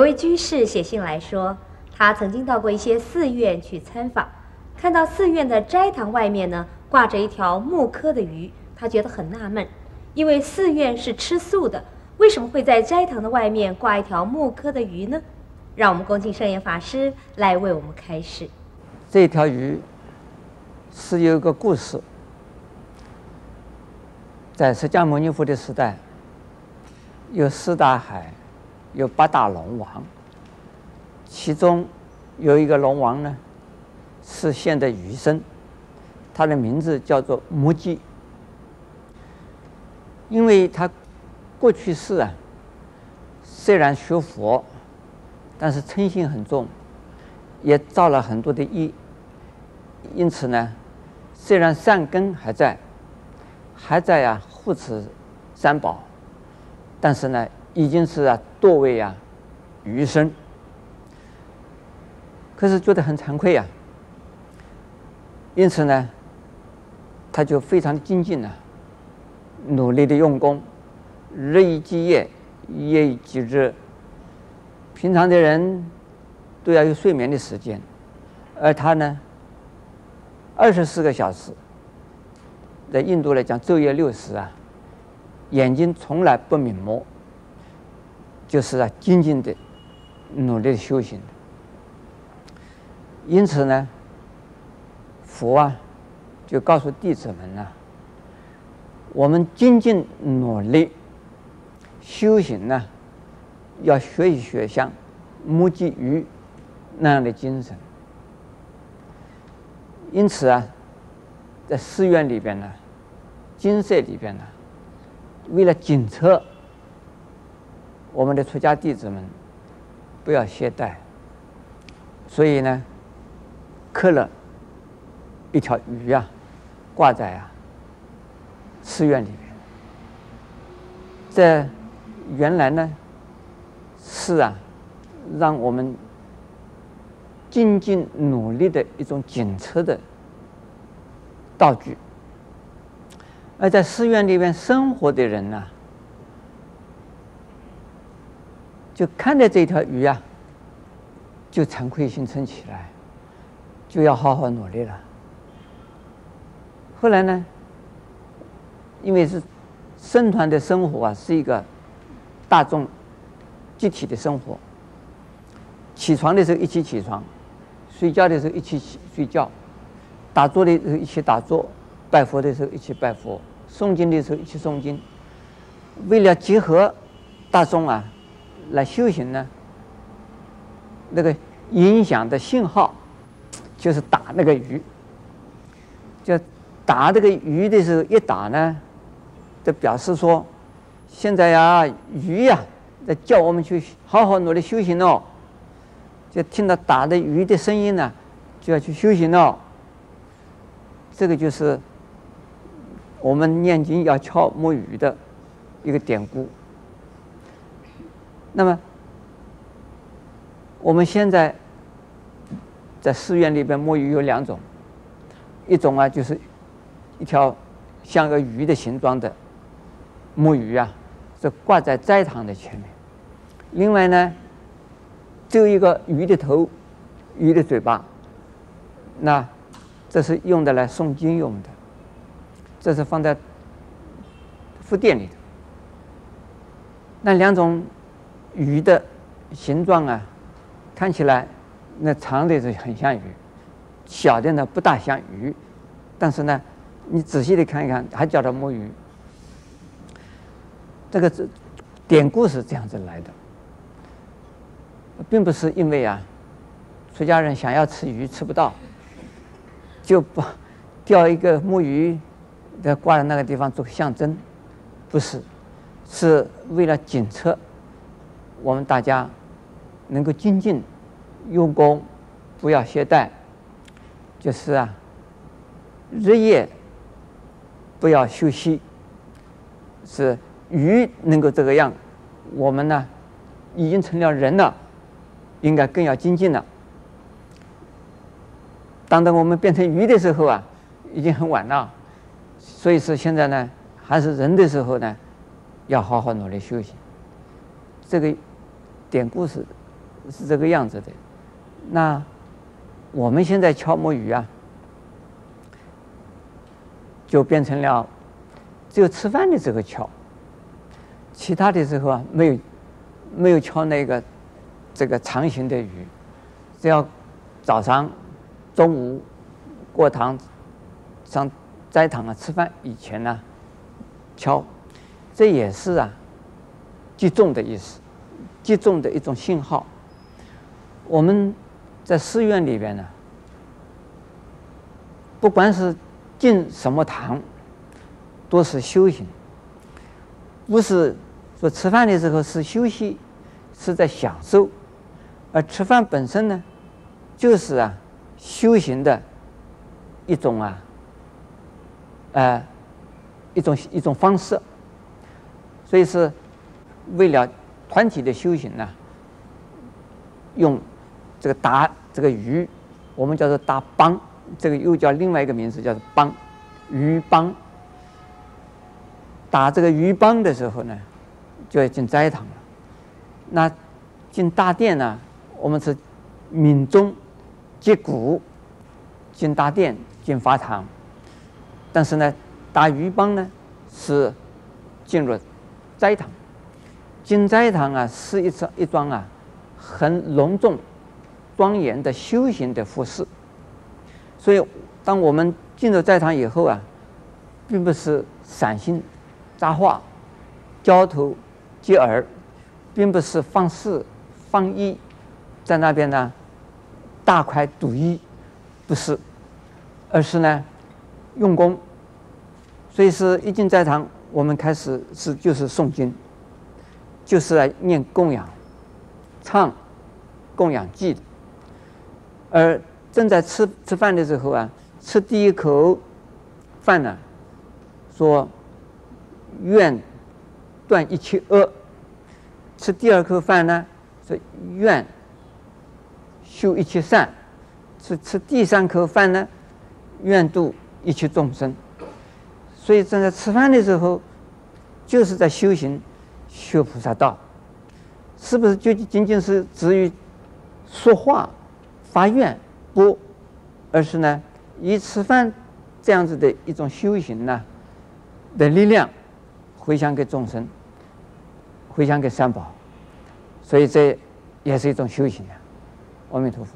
位居士写信来说，他曾经到过一些寺院去参访，看到寺院的斋堂外面呢挂着一条木刻的鱼，他觉得很纳闷，因为寺院是吃素的，为什么会在斋堂的外面挂一条木刻的鱼呢？让我们恭请圣严法师来为我们开示。这条鱼是有一个故事，在释迦牟尼佛的时代，有4大海，有8大龙王，其中有一个龙王呢，是现的鱼身，他的名字叫做摩基。因为他过去世啊，虽然学佛，但是嗔心很重，也造了很多的业，因此呢，虽然善根还在护持三宝，但是呢，已经是堕为鱼身。可是觉得很惭愧因此呢，他就非常的精进努力的用功，日以继夜，夜以继日。平常的人都要有睡眠的时间，而他呢，24个小时，在印度来讲昼夜60眼睛从来不瞑目，就是精进的努力的修行。因此呢，佛就告诉弟子们我们精进努力修行要学一学像摩基鱼那样的精神。因此在寺院里边精舍里边为了警策我们的出家弟子们不要懈怠，所以呢，刻了一条鱼挂在寺院里面。这原来呢是让我们精进努力的一种警策的道具。而在寺院里面生活的人就看到这条鱼就惭愧心生起来，就要好好努力了。后来呢，因为是僧团的生活是一个大众集体的生活，起床的时候一起起床，睡觉的时候一起睡觉，打坐的时候一起打坐，拜佛的时候一起拜佛，诵经的时候一起诵经。为了结合大众来修行呢，那个影响的信号就是打那个鱼。就打这个鱼的时候一打呢，就表示说现在鱼在叫我们去好好努力修行哦。就听到打的鱼的声音就要去修行哦。这个就是我们念经要敲摸鱼的一个典故。那么我们现在在寺院里边摸鱼有2种，一种就是一条像个鱼的形状的摸鱼是挂在斋堂的前面。另外呢，只有一个鱼的头，鱼的嘴巴，那这是用的来诵经用的，这是放在佛殿里的。那2种鱼的形状看起来那长的是很像鱼，小的呢不大像鱼，但是呢你仔细的看一看还叫它摸鱼。这个典故是这样子来的，并不是因为出家人想要吃鱼吃不到，就把钓一个木鱼挂在那个地方做象征，不是，是为了警策我们大家能够精进用功，不要懈怠，就是日夜不要休息。是鱼能够这个样，我们呢已经成了人了，应该更要精进了。当我们变成鱼的时候已经很晚了，所以是现在呢还是人的时候呢，要好好努力修行。这个典故是是这个样子的。那我们现在敲木鱼啊，就变成了只有吃饭的时候敲，其他的时候啊没有敲这个长形的鱼，只要早上、中午过堂上斋堂啊吃饭以前呢敲，这也是啊击中的意思，击中的一种信号。我们在寺院里边呢，不管是进什么堂，都是修行，不是说吃饭的时候是休息，是在享受，而吃饭本身呢，就是啊修行的一种一种方式。所以是为了团体的修行呢，用这个打这个鱼，我们叫做打梆，这个又叫另外一个名字叫做梆，鱼梆。打这个鱼梆的时候呢，就要进斋堂了。那进大殿呢，我们是鸣钟、击鼓，进大殿、进法堂。但是呢，打鱼梆呢是进入斋堂。进斋堂啊，是一桩啊很隆重、庄严的修行的服饰。所以，当我们进入斋堂以后啊，并不是散心扎话、交头接耳，并不是放肆放逸，在那边呢大快朵颐，不是，而是呢用功。所以是一进斋堂，我们开始就是诵经，就是来念供养、唱供养偈的。而正在吃饭的时候啊，吃第一口饭呢，说愿断一切恶；吃第二口饭呢，说愿修一切善；吃第三口饭呢，愿度一切众生。所以正在吃饭的时候，就是在修行学菩萨道，是不是就仅仅是止于说话发愿？不，而是呢以吃饭这样子的一种修行呢的力量回向给众生，回向给三宝，所以这也是一种修行啊。阿弥陀佛。